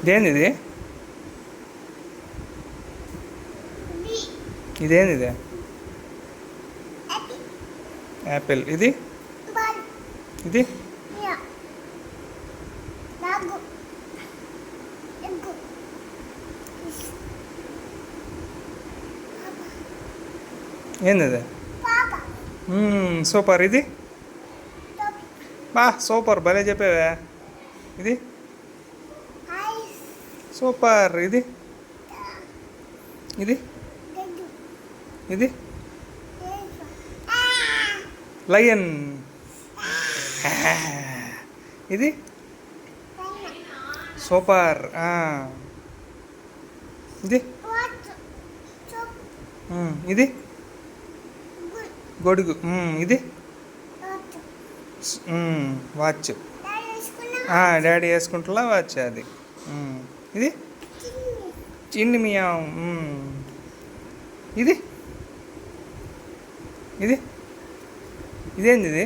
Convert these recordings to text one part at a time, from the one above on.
ఇదేంది ఇది? ఇదేంది ఇది? యాపిల్. ఇది ఇది ఏంది ఇది? సూపర్. ఇది బా సూపర్, భలే చెప్పావా. ఇది సూపర్. ఇది ఇది ఇది లయన్. ఇది సూపర్. ఇది ఇది గొడుగు. ఇది వాచ్. డాడీ వేసుకుంటున్నా వాచ్ అది. ఇది చిన్ని మియాం. ఇది ఇది ఇదేంది ఇది?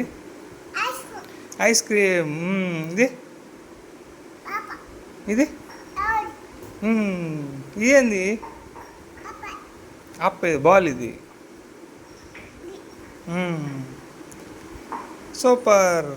Ice cream. ఇది ఇది ఇదేంది? అప్ప బాల్. ఇది సూపర్.